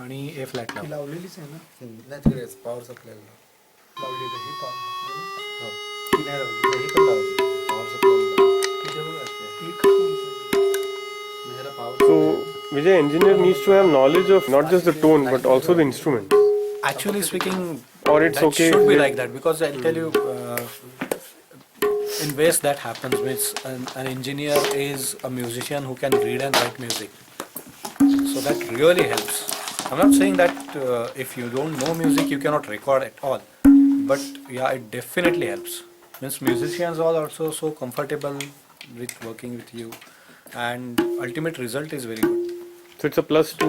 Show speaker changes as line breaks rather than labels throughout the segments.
आणि ए फ्लॅट
लावलेलीच आहे ना
नाही तिकडे पॉवर सप्लाय
लावली तर ही
हो
ती नाही लावली
ही पण लावली power supply
So, Vijay, engineer needs to have knowledge of not just the tone but also the instrument.
Actually speaking,
Or it's
that
okay
should
if
be
they-
like that, because I'll tell you, in ways that happens means an engineer is a musician who can read and write music. So that really helps. I'm not saying that if you don't know music you cannot record at all, but yeah, it definitely helps. Means musicians are also so comfortable with working with you, and ultimate result is very good.
So it's a plus to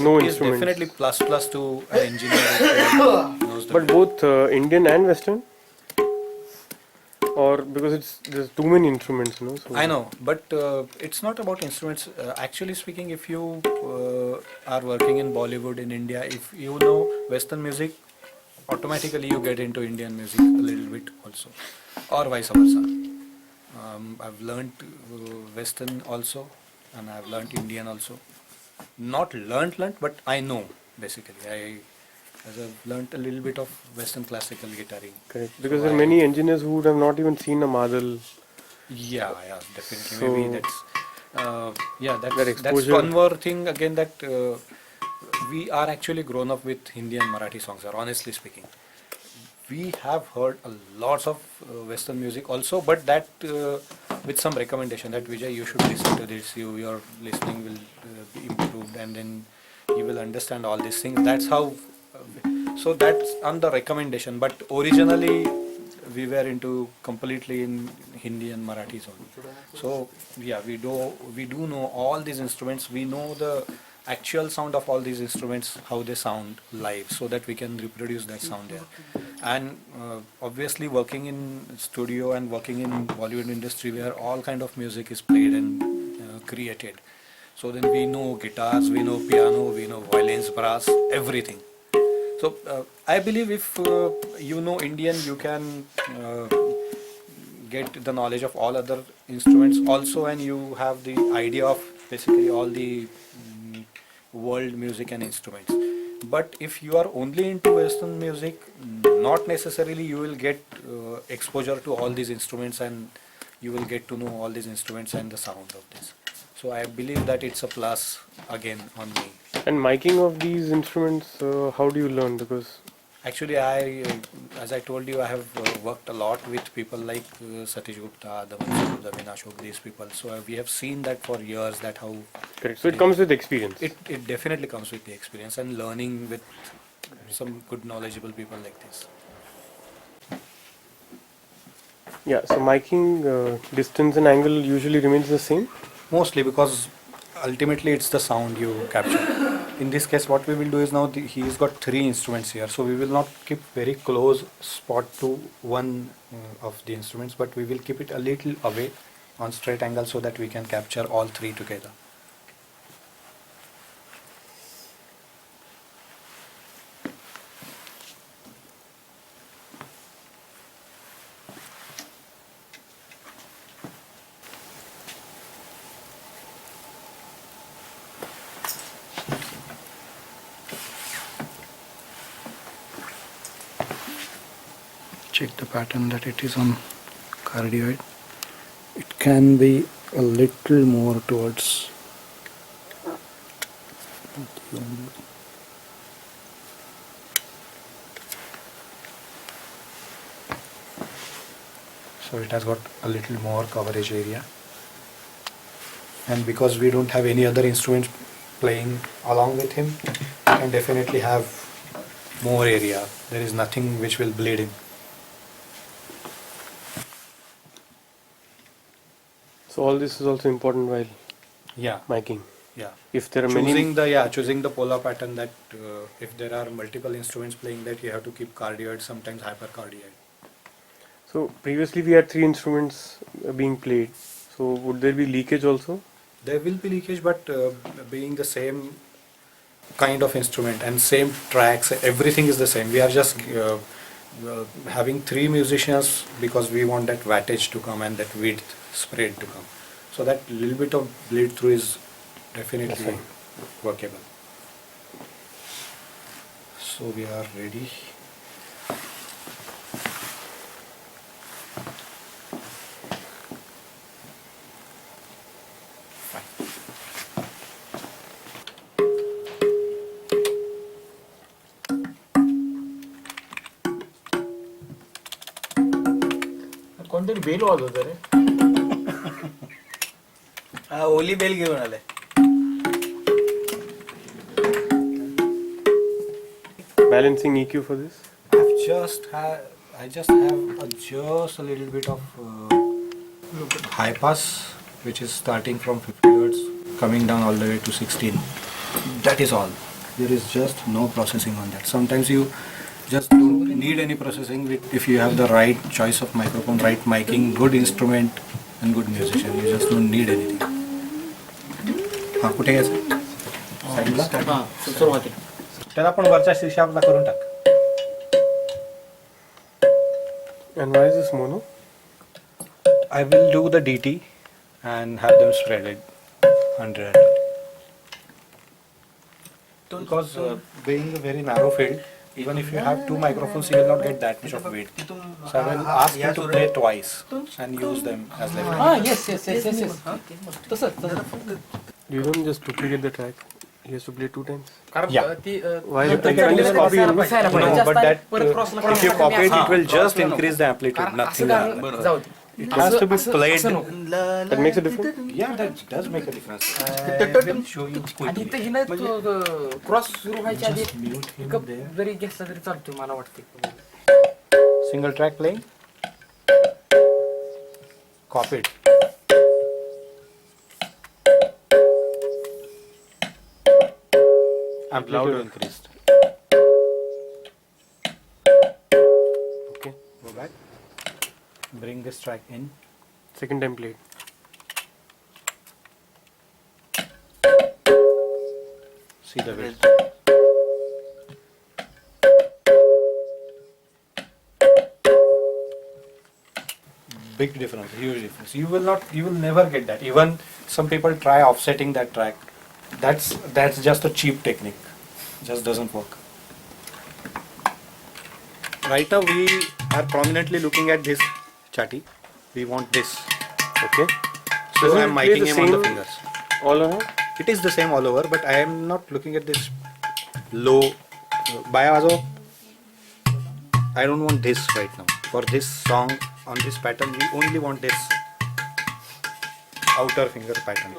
know
It is
instruments.
definitely plus to an engineer who knows the
But both Indian and Western? Or because there's too many instruments, no? So
I know, but it's not about instruments. Actually speaking, if you are working in Bollywood in India, if you know Western music, automatically you get into Indian music a little bit also, or vice versa. I've learnt Western also, and I've learnt Indian also. Not learnt, but I know basically. As I've learnt a little bit of Western classical guitaring.
correct. Because there are many engineers who would have not even seen a madal.
Yeah, definitely.
So
Maybe that's
that
that's
exposure-
one more thing again, that we are actually grown up with Hindi and Marathi songs. Honestly speaking, we have heard a lots of Western music also, but that with some recommendation that Vijay, you should listen to this. Your listening will be improved, and then you will understand all these things. That's how. So that's on the recommendation, but originally we were into completely in Hindi and Marathi only. So yeah, we do know all these instruments. We know the actual sound of all these instruments, how they sound live, so that we can reproduce that sound there. And obviously working in studio and working in Bollywood industry where all kind of music is played and created. So then we know guitars, we know piano, we know violins, brass, everything. So I believe if you know Indian, you can get the knowledge of all other instruments also, and you have the idea of basically all the world music and instruments. But if you are only into Western music, not necessarily you will get exposure to all these instruments, and you will get to know all these instruments and the sound of this. So I believe that it's a plus again on me.
And miking of these instruments, how do you learn? Because
Actually, as I told you, I have worked a lot with people like Satyajit, Ashok, these people. So we have seen that for years, that how.
correct. So it comes with experience.
It definitely comes with the experience and learning with some good knowledgeable people like this.
Yeah. So miking distance and angle usually remains the same.
Mostly because ultimately it's the sound you capture. In this case, what we will do is now he's got 3 instruments here, so we will not keep very close spot to one of the instruments, but we will keep it a little away on straight angle so that we can capture all 3 together. Check the pattern that it is on cardioid. It can be a little more towards so it has got a little more coverage area, and because we don't have any other instruments playing along with him, we can definitely have more area. There is nothing which will bleed in.
So all this is also important while
Yeah,
miking.
Yeah.
If there are
Choosing the polar pattern that if there are multiple instruments playing that you have to keep cardioid, sometimes hypercardioid.
So previously we had three instruments being played. So would there be leakage also?
There will be leakage, but being the same kind of instrument and same tracks, everything is the same. We are just having three musicians because we want that wattage to come and that width spread to come. So that little bit of bleed through is definitely workable. So we are ready.
कोणतरी bell वाजवत रे
हा ओली bell घेऊन आले.
Balancing EQ for this?
I just have just a little bit of high pass, which is starting from 50 hertz, coming down all the way to 16. That is all. There is just no processing on that. Sometimes you just don't need any processing if you have the right choice of microphone, right miking, good instrument and good musician. You just don't need anything. हा कुठे घ्यायचं? साईडला?
हा सुरुवाती
त्याला पण वरच्या शीशाला करून टाक.
And why is this mono?
I will do the DT and have them spread it 100. Because being a very narrow field, even if you have two microphones, you will not get that much of weight. So I will ask you to play twice and use them as level.
हा yes yes yes yes yes तसंच
You don't just duplicate the track. He has to play 2 times.
कारण
Yeah.
ती
Why you can't just copy it?
No, but that if you copy it, it will just increase the amplitude. Nothing else.
जाऊ दे
It has to be played.
That makes a difference?
Yeah, that does make a difference. I will show you
आणि
quickly.
इथं हिनं cross सुरू व्हायच्या आधी
Just mute him
pickup
there.
जरी घेतला तरी चालतो मला वाटते.
Single track playing. Copy it. Amplitude increased.
Okay.
Go back. Bring this track in.
Second time played.
See the width. Big difference, huge difference. You will never get that. Even some people try offsetting that track. That's just a cheap technique. Just doesn't work. Right now we are prominently looking at this chati. We want this.
Okay.
So
Doesn't
I am
it play
miking
the
him on the
same
fingers.
all around?
It is the same all over, but I am not looking at this low. Baya wajo. I don't want this right now. For this song on this pattern, we only want this outer finger pattern.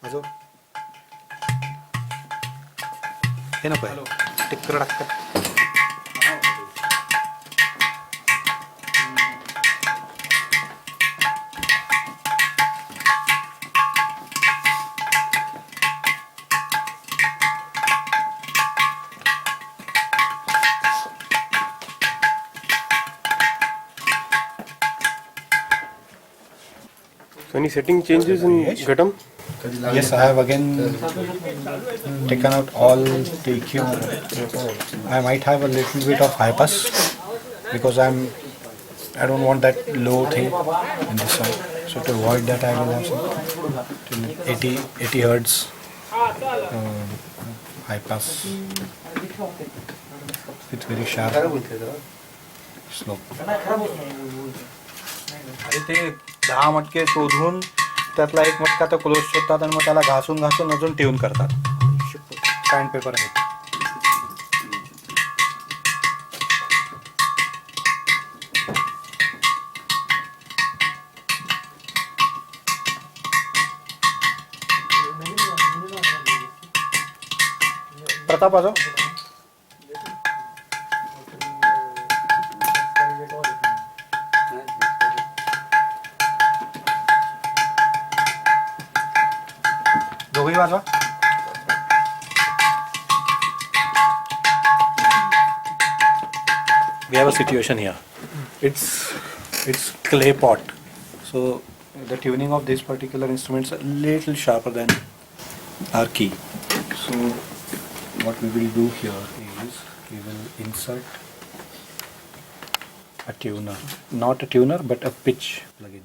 Wajo. हे नको आहे. टिक्कर टाक्कर.
So any setting changes in ghatam?
Yes, I have again taken out all the EQ. I might have a little bit of high pass because I don't want that low thing in this song. So to avoid that, I will have some 80 hertz high pass with very sharp slope. आणि ते 10 मटके शोधून त्यातला एक मटका तो close शोधतात आणि मग त्याला घासून घासून अजून ट्यून करतात. सँड पेपर आहे. प्रताप आजो. भोई वाजवा. We have a situation here. It's clay pot. So the tuning of this particular instrument is a little sharper than our key. So what we will do here is we will insert a tuner, not a tuner but a pitch plugin.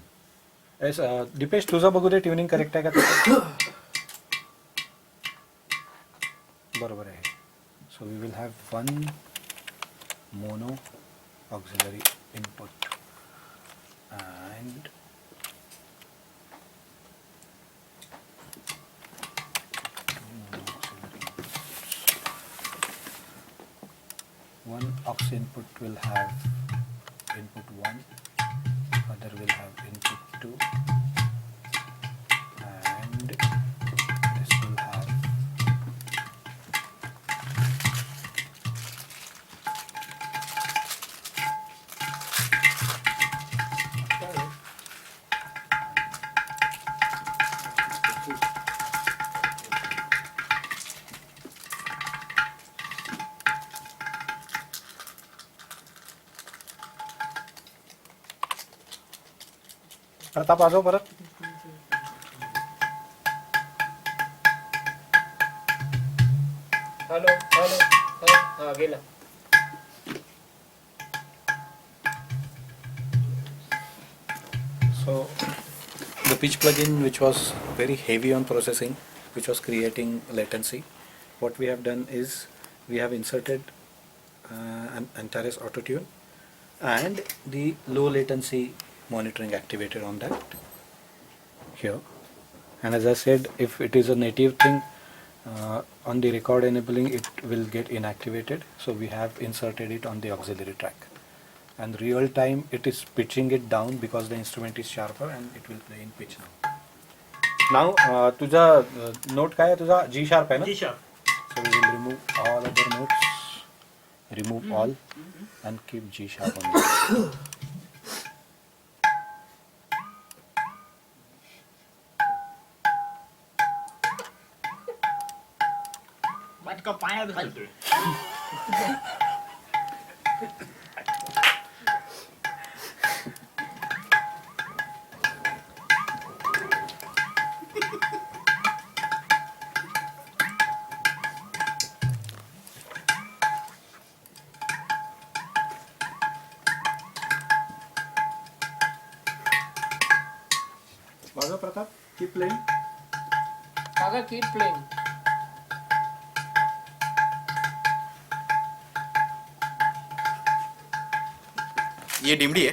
Yes, Dipesh, तुझा बघू दे tuning correct आहे का तुझं? बरोबर आहे. So we will have one mono auxiliary input and two mono auxiliary inputs. One aux input will have input 1, other will have input 2, and this will have Pratap आजो परत.
Hello hello हा गेला.
So the pitch plugin, which was very heavy on processing, which was creating latency, what we have done is we have inserted an Antares auto tune and the low latency monitoring activated on that here. And as I said, if it is a native thing, on the record enabling it will get inactivated, so we have inserted it on the auxiliary track, and real time it is pitching it down because the instrument is sharper and it will play in pitch now. Now तुझा note काय आहे तुझा? G sharp आहे ना?
G sharp.
So we will remove all other notes, remove all and keep G sharp only.
बाटका पायात घालतोय.
वाजव Pratap, keep playing.
काका keep playing.
ये डिमडी है.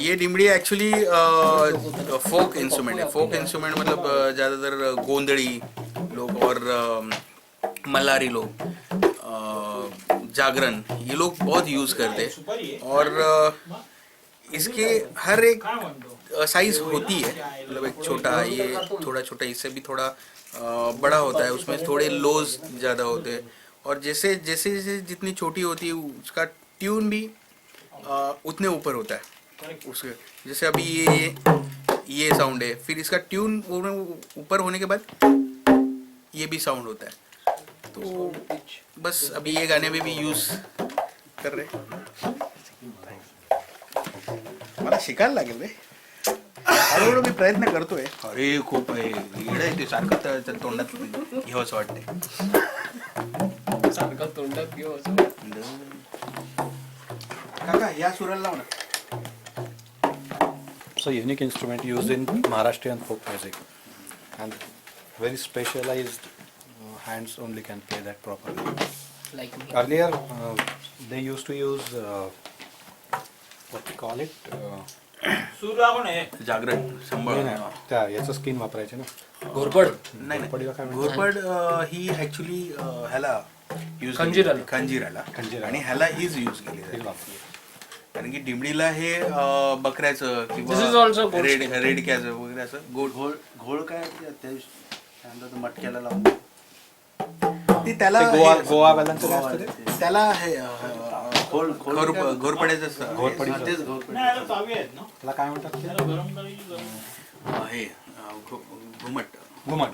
ये डिमडी एक्चुअली फोक इंस्ट्रूमेंट है. फोक इंस्ट्रूमेंट मतलब ज़्यादातर गोंदड़ी लोग और मल्लारी लोग, जागरण, ये लोग बहुत यूज़ करते हैं. और इसके हर एक साइज होती है, मतलब एक छोटा, ये थोड़ा छोटा, इससे भी थोड़ा बड़ा होता है, उसमें थोड़े लोज ज़्यादा होते हैं. और जैसे जैसे जैसे जितनी छोटी होती है उसका ट्यून भी उतने ऊपर होता है उसके. जैसे अभी ये साउंड है, फिर इसका ट्यून ऊपर होने के बाद ये भी साउंड होता है. तो बस अभी ये गाने में भी यूज़ कर रहे हैं. मला शिकायला लागेल रे. हळूहळू मी प्रयत्न करतोय. अरे खूप आहे, येडं आहे ते, सारखं तर तोंडात घ्यावं असं वाटतंय.
सारखं तोंडात घेऊ असं.
काका या सुराला लाव ना.
So unique instrument used in Maharashtrian folk music, and very specialized hands only can play that properly.
Like me.
Earlier they used to use what we call it,
जागरण संभाळ.
त्या याचं स्किन वापरायचे ना.
घोरपड.
नाही
घोरपडीला काय
नाही,
म्हणतात?
घोरपड ही ऍक्च्युली ह्याला यूज
खंजीराला.
खंजीराला,
खंजीराला.
आणि ह्याला हीच यूज केली
हे
जाते.
वापरली.
कारण की डिमडीला हे बकऱ्याचं
This is also
किंवा
goat skin.
रेडक्याचं वगैरे असं गोड घोळ काय मटक्याला लावून ती त्याला
ते गोवावाल्यांचं काय असतं ते?
त्याला हे घोरपड्याचं
घोरपडीचं.
तेच घोरपड
त्याला काय म्हणतात ते?
हे घुमट.
Gumat.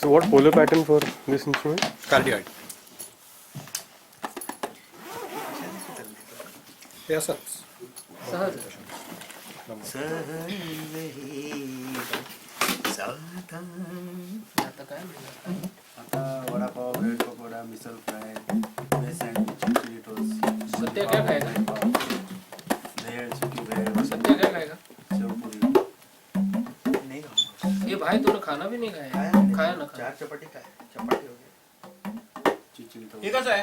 So what polar pattern for this instrument?
Cardioid. Yes, sir.
सहज आता काय म्हणणार?
आता vada pav bread pakoda misal fry veg sandwich chilli toast
Satya क्या खाएगा?
भेळ सुकी भेळ
सत्या क्या खाएगा?
शेवपुरी
नहीं खाऊंगा।
ये भाई तूने खाना भी नहीं खाया खाया ना खाया
4 चपाती खाए, चपाती हो गई।
चिचिन
हे कसं आहे?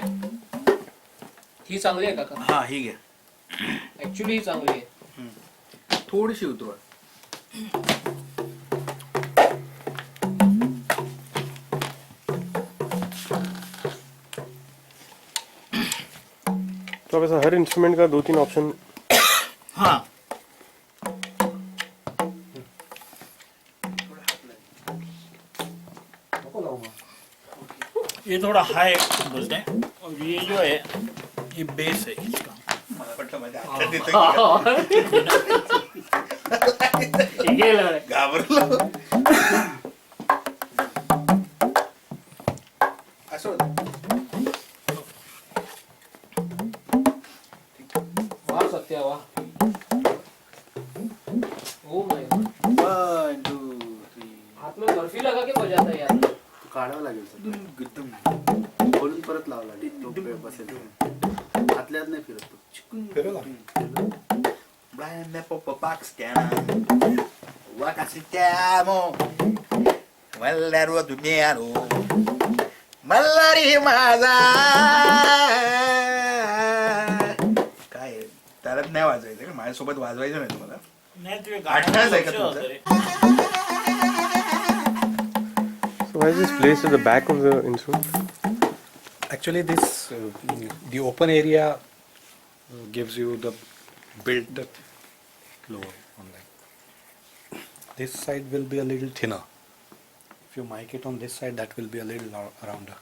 ही चांगली आहे काका
हा ही घ्या,
ऍक्च्युली ही चांगली आहे
थोडीशी उतरवा।
तो अब ऐसा हर इंस्ट्रूमेंट का 2-3 ऑप्शन
हाँ
ये थोड़ा हाई बोलते हैं और ये जो है ये बेस है इसका
ठीक आहे लढाई.
घाबरलो असं होतं.
वाह सत्या वाह ओ माय गॉड
1 2 3
हाथ में बर्फी लगा के बजाता है यार
काढावं लागेल सर खोलून परत लावावं लागेल तो पे बसेल हातल्यात नाही फिरत तो
Blame Papa Paxcana, Wakasitiamo, Malero Duniano, Malari Maza. काय त्याला नाही वाजवायचं का? माझ्यासोबत वाजवायचं नाही तुम्हाला?
नाही तुझे
आठवण आहे का तुमचं?
So why is this placed at the back of the instrument?
Actually, this the open area gives you the build lower on that. This side will be a little thinner. If you mic it on this side, that will be a little rounder.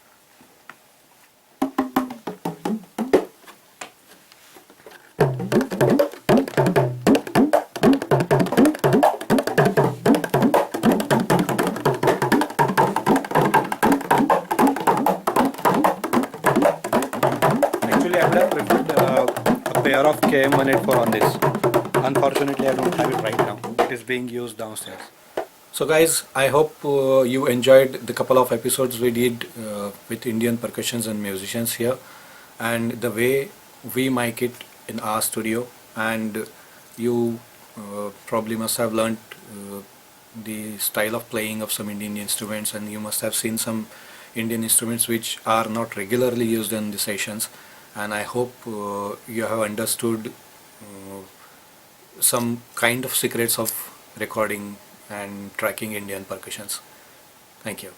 Actually, I would have preferred a pair of KM184 on this. Unfortunately, I don't have it right now. It is being used downstairs. So guys, I hope you enjoyed the couple of episodes we did with Indian percussions and musicians here, and the way we mic it in our studio, and you probably must have learnt the style of playing of some Indian instruments, and you must have seen some Indian instruments which are not regularly used in the sessions, and I hope you have understood some kind of secrets of recording and tracking Indian percussions. Thank you.